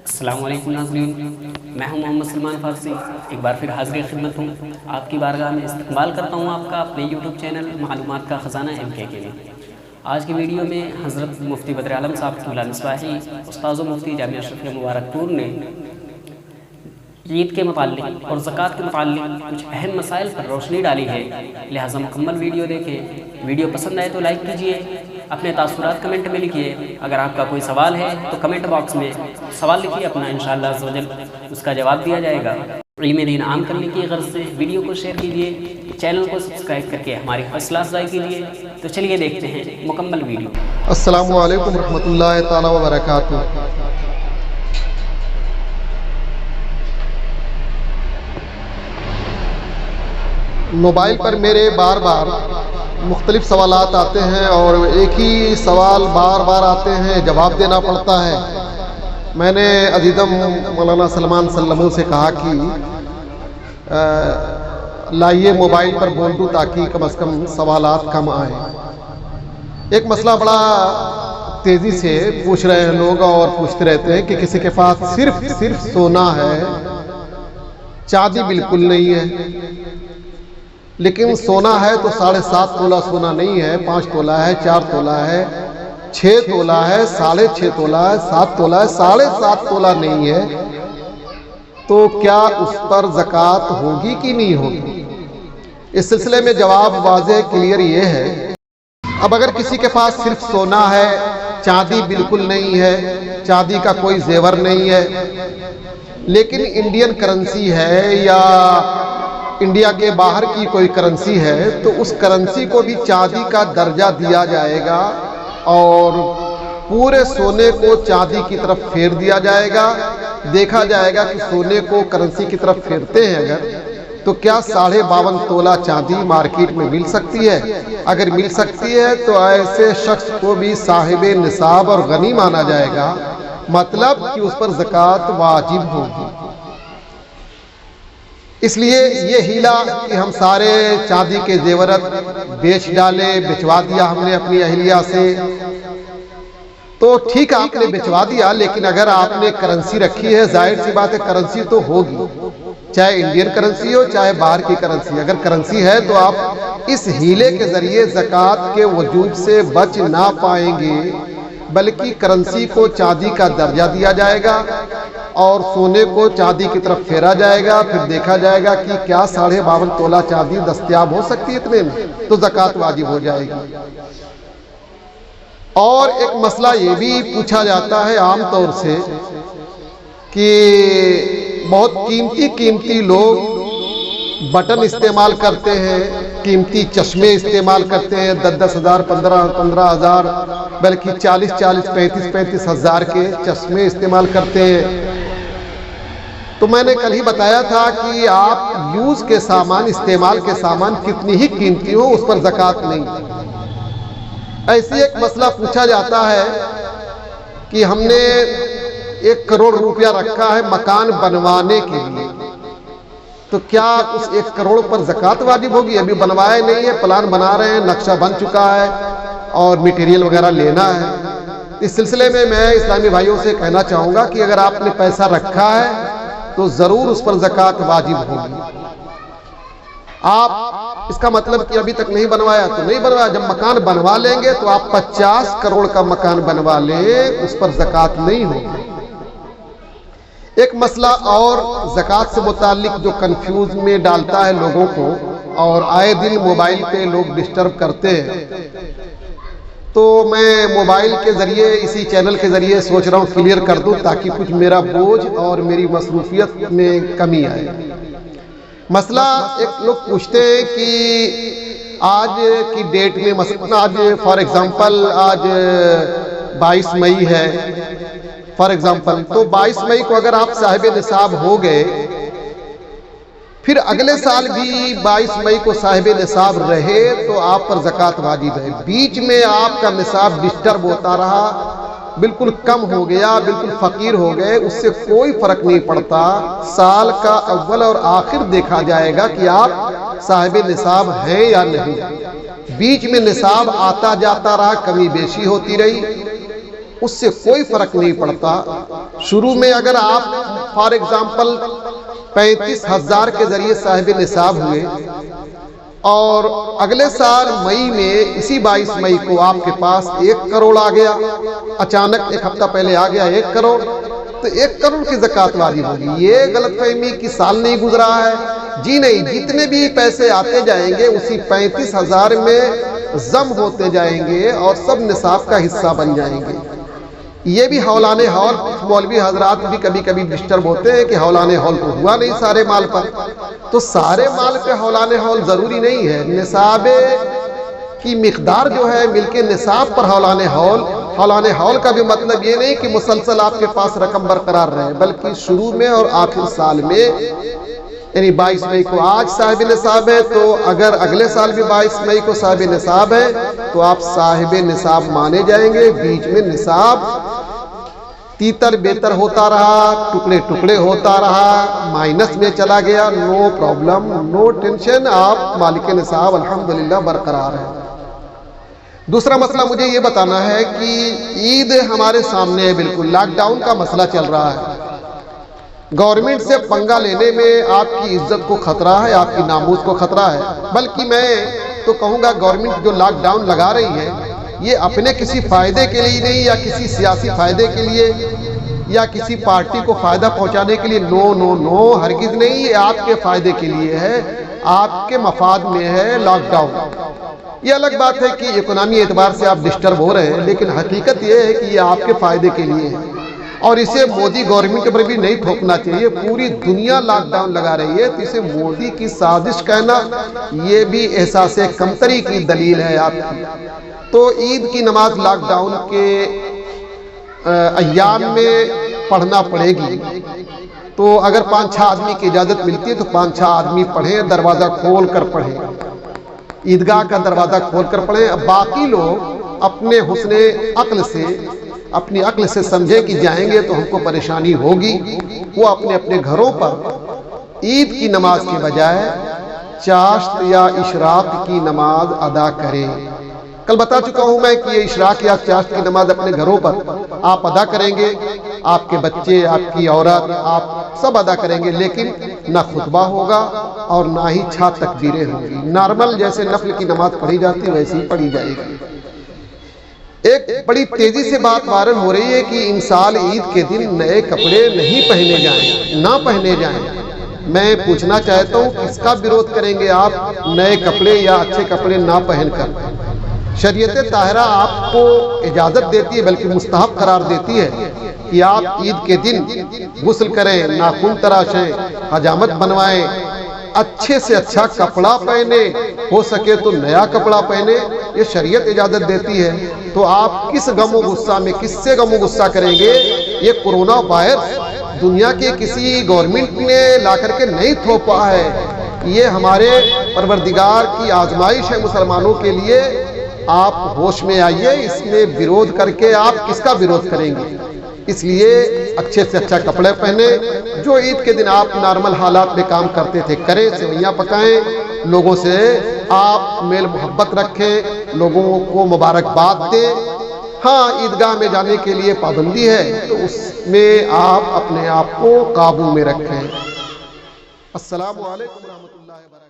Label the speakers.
Speaker 1: السلام علیکم ناظرین، میں ہوں محمد سلمان فارسی، ایک بار پھر حاضر خدمت ہوں۔ آپ کی بارگاہ میں استقبال کرتا ہوں آپ کا اپنے یوٹیوب چینل معلومات کا خزانہ MK میں۔ آج کی ویڈیو میں حضرت مفتی بدر عالم صاحب قبلہ مصباحی، استاذ و مفتی جامعہ اشرفیہ مبارک پور نے عید کے متعلق اور زکوٰۃ کے متعلق کچھ اہم مسائل پر روشنی ڈالی ہے، لہٰذا مکمل ویڈیو دیکھیں۔ ویڈیو پسند آئے تو لائک کیجئے، اپنے تاثرات کمنٹ میں لکھیے۔ اگر آپ کا کوئی سوال ہے تو کمنٹ باکس میں سوال لکھیے اپنا، انشاءاللہ عز و جل اس کا جواب دیا جائے گا۔ علم دین عام کرنے کی غرض سے ویڈیو کو شیئر کیجئے، چینل کو سبسکرائب کر کے ہماری حوصلہ افزائی کیجئے۔ تو چلیے دیکھتے ہیں مکمل ویڈیو۔
Speaker 2: السلام علیکم ورحمۃ اللہ تعالی وبرکاتہ۔ موبائل پر میرے بار بار مختلف سوالات آتے ہیں اور ایک ہی سوال بار بار آتے ہیں، جواب دینا پڑتا ہے۔ میں نے عزیزم مولانا سلمان سلموں سے کہا کہ لائیے موبائل پر بول دوں تاکہ کم از کم سوالات کم آئیں۔ ایک مسئلہ بڑا تیزی سے پوچھ رہے ہیں لوگ اور پوچھتے رہتے ہیں کہ کسی کے پاس صرف سونا ہے، چاندی بالکل نہیں ہے، لیکن سونا ہے تو 7.5 تولہ سونا نہیں ہے، 5 تولہ ہے، 4 تولہ ہے، 6 تولہ ہے، 6.5 تولہ ہے، 7 تولہ ہے، 7.5 تولہ نہیں ہے، تو کیا اس پر زکوٰۃ ہوگی کہ نہیں ہوگی؟ اس سلسلے میں جواب واضح کلیئر یہ ہے۔ اب اگر کسی کے پاس صرف سونا ہے، چاندی بالکل نہیں ہے، چاندی کا کوئی زیور نہیں ہے، لیکن انڈین کرنسی ہے یا انڈیا کے باہر کی کوئی کرنسی ہے، تو اس کرنسی کو بھی چاندی کا درجہ دیا جائے گا اور پورے سونے کو چاندی کی طرف پھیر دیا جائے گا۔ دیکھا جائے گا کہ سونے کو کرنسی کی طرف پھیرتے ہیں اگر، تو کیا 52.5 تولہ چاندی مارکیٹ میں مل سکتی ہے؟ اگر مل سکتی ہے تو ایسے شخص کو بھی صاحب نصاب اور غنی مانا جائے گا، مطلب کہ اس پر زکوٰۃ واجب ہوگی۔ اس لیے یہ ہیلا کہ ہم سارے چاندی کے زیورات بیچ ڈالے، بچوا دیا ہم نے اپنی اہلیہ سے، تو ٹھیک ہے آپ نے بچوا دیا، لیکن اگر آپ نے کرنسی رکھی ہے، ظاہر سی بات ہے کرنسی تو ہوگی، چاہے انڈین کرنسی ہو چاہے باہر کی کرنسی۔ اگر کرنسی ہے تو آپ اس ہیلے کے ذریعے زکوٰۃ کے وجوب سے بچ نہ پائیں گے، بلکہ کرنسی کو چاندی کا درجہ دیا جائے گا اور سونے کو چاندی کی طرف پھیرا جائے گا۔ پھر دیکھا جائے گا کہ کیا 52.5 تولہ چاندی دستیاب ہو سکتی ہے اتنے میں، تو زکوٰۃ واجب ہو جائے گی۔ اور ایک مسئلہ یہ بھی پوچھا جاتا ہے عام طور سے کہ بہت قیمتی لوگ بٹن استعمال کرتے ہیں، قیمتی چشمے استعمال کرتے ہیں، 10 ہزار 15 ہزار بلکہ 40 35 ہزار کے چشمے استعمال کرتے ہیں۔ تو میں نے کل ہی بتایا تھا کہ آپ یوز کے سامان، استعمال کے سامان کتنی ہی قیمتی ہو، اس پر زکوٰۃ نہیں۔ ایسی ایک مسئلہ پوچھا جاتا ہے کہ ہم نے 1 کروڑ روپیہ رکھا ہے مکان بنوانے کے لیے، تو کیا اس 1 کروڑ پر زکوٰۃ واجب ہوگی؟ ابھی بنوایا نہیں ہے، پلان بنا رہے ہیں، نقشہ بن چکا ہے اور میٹیریل وغیرہ لینا ہے۔ اس سلسلے میں اسلامی بھائیوں سے کہنا چاہوں گا کہ اگر آپ نے پیسہ رکھا ہے تو ضرور اس پر زکوٰۃ واجب ہوگی۔ آپ اس کا مطلب کہ ابھی تک نہیں بنوایا تو نہیں بنوایا، جب مکان بنوا لیں گے تو آپ 50 کروڑ کا مکان بنوا لیں، اس پر زکوٰۃ نہیں ہوگی۔ ایک مسئلہ اور زکوٰۃ سے متعلق جو کنفیوز میں ڈالتا ہے لوگوں کو، اور آئے دن موبائل پہ لوگ ڈسٹرب کرتے ہیں، تو میں موبائل کے ذریعے اسی چینل کے ذریعے سوچ رہا ہوں کلیئر کر دوں تاکہ کچھ میرا بوجھ اور میری مصروفیت میں کمی آئے۔ مسئلہ ایک لوگ پوچھتے ہیں کہ آج کی ڈیٹ میں، مثلا آج فار ایگزامپل آج 22 مئی ہے فار ایگزامپل، تو 22 مئی کو اگر آپ صاحب نصاب ہو گئے، پھر اگلے سال بھی 22 مئی کو صاحب نصاب رہے تو آپ پر زکوٰۃ واجب ہے۔ بیچ میں آپ کا نصاب ڈسٹرب ہوتا رہا، بالکل کم ہو گیا، بالکل فقیر ہو گئے، اس سے کوئی فرق نہیں پڑتا۔ سال کا اول اور آخر دیکھا جائے گا کہ آپ صاحب نصاب ہیں یا نہیں۔ بیچ میں نصاب آتا جاتا رہا، کمی بیشی ہوتی رہی، اس سے کوئی فرق نہیں پڑتا۔ شروع میں اگر آپ فار ایگزامپل 35,000 کے ذریعے صاحب نصاب ہوئے اور اگلے سال مئی میں اسی 22 مئی کو آپ کے پاس 1 کروڑ آ گیا، اچانک ایک ہفتہ پہلے آ گیا 1 کروڑ، تو 1 کروڑ کی زکوٰۃ واجب ہوگی۔ یہ غلط فہمی کہ سال نہیں گزرا ہے، جی نہیں، جتنے بھی پیسے آتے جائیں گے اسی 35,000 میں ضم ہوتے جائیں گے اور سب نصاب کا حصہ بن جائیں گے۔ یہ بھی حولان حول، مولوی حضرات بھی کبھی کبھی ڈسٹرب ہوتے ہیں کہ حولان حول تو ہوا نہیں سارے مال پر، تو سارے مال پہ حولان حول ضروری نہیں ہے۔ نصاب کی مقدار جو ہے مل کے نصاب پر حولان حول کا بھی مطلب یہ نہیں کہ مسلسل آپ کے پاس رقم برقرار رہے، بلکہ شروع میں اور آخر سال میں، یعنی 22 مئی کو آج صاحب نصاب ہے تو اگر اگلے سال بھی 22 مئی کو صاحب نصاب ہے تو آپ صاحب نصاب مانے جائیں گے۔ بیچ میں نصاب تیتر بیتر ہوتا رہا، ٹکڑے ٹکڑے ہوتا رہا، مائنس میں چلا گیا، نو پرابلم، نو ٹینشن، آپ مالک نصاب الحمدللہ برقرار ہیں۔ دوسرا مسئلہ مجھے یہ بتانا ہے کہ عید ہمارے سامنے ہے، بالکل لاک ڈاؤن کا مسئلہ چل رہا ہے، گورنمنٹ سے پنگا لینے میں آپ کی عزت کو خطرہ ہے، آپ کی ناموس کو خطرہ ہے، بلکہ میں تو کہوں گا گورنمنٹ جو لاک ڈاؤن لگا رہی ہے یہ اپنے کسی فائدے کے لیے نہیں، یا کسی سیاسی فائدے کے لیے یا کسی پارٹی کو فائدہ پہنچانے کے لیے، نو نو نو، ہرگز نہیں، یہ آپ کے فائدے کے لیے ہے، آپ کے مفاد میں ہے لاک ڈاؤن۔ یہ الگ بات ہے کہ اکنامی اعتبار سے آپ ڈسٹرب ہو رہے ہیں، لیکن حقیقت یہ ہے کہ یہ آپ کے فائدے کے لیے ہے، اور اسے مودی گورنمنٹ پر بھی نہیں تھوپنا چاہیے۔ پوری دنیا لاک ڈاؤن لگا رہی ہے تو اسے مودی کی سازش کہنا یہ بھی احساس کمتری کی دلیل ہے آپ کی۔ تو عید کی نماز لاک ڈاؤن کے ایام میں پڑھنا پڑے گی، تو اگر 5-6 آدمی کی اجازت ملتی ہے تو 5-6 آدمی پڑھیں، دروازہ کھول کر پڑھیں، عیدگاہ کا دروازہ کھول کر پڑھیں۔ باقی لوگ اپنے حسن عقل سے، اپنی عقل سے سمجھیں کہ جائیں گے تو ہم کو پریشانی ہوگی، وہ اپنے اپنے گھروں پر عید کی نماز کے بجائے چاشت یا اشراق کی نماز ادا کریں۔ کل بتا چکا ہوں میں کہ یہ اشراق یا چاشت کی نماز اپنے گھروں پر آپ ادا کریں گے، آپ کے بچے، آپ کی عورت، آپ سب ادا کریں گے، لیکن نہ خطبہ ہوگا اور نہ ہی 6 تکبیریں ہوں گی، نارمل جیسے نفل کی نماز پڑھی جاتی ویسے ہی پڑھی جائے گی۔ ایک بڑی تیزی سے بات وائرل ہو رہی ہے کہ ان سال عید کے دن نئے کپڑے نہیں پہنے جائیں، نہ پہنے جائیں۔ میں پوچھنا چاہتا ہوں کس کا بیروت کریں گے آپ نئے کپڑے یا اچھے کپڑے نہ پہن کر؟ شریعت طاہرہ آپ کو اجازت دیتی ہے، بلکہ مستحب قرار دیتی ہے کہ آپ عید کے دن غسل کریں، ناخن تراشیں، حجامت بنوائیں، اچھے سے اچھا کپڑا پہنے، ہو سکے تو نیا کپڑا پہنے، یہ شریعت اجازت دیتی ہے۔ تو آپ کس غم و غصہ میں، کس سے غم و غصہ کریں گے؟ یہ کورونا وائرس دنیا کے کسی گورنمنٹ نے لا کر کے نہیں تھوپا ہے، یہ ہمارے پروردگار کی آزمائش ہے مسلمانوں کے لیے۔ آپ ہوش میں آئیے، اس میں بیروت کر کے آپ کس کا بیروت کریں گے؟ اس لیے اچھے سے اچھا کپڑے پہنے، جو عید کے دن آپ نارمل حالات میں کام کرتے تھے کریں، سوئیاں پکائیں، لوگوں سے آپ میل محبت رکھیں، لوگوں کو مبارکباد دیں۔ ہاں عیدگاہ میں جانے کے لیے پابندی ہے تو اس میں آپ اپنے آپ کو قابو میں رکھیں۔ السلام علیکم ورحمۃ اللہ وبرکاتہ۔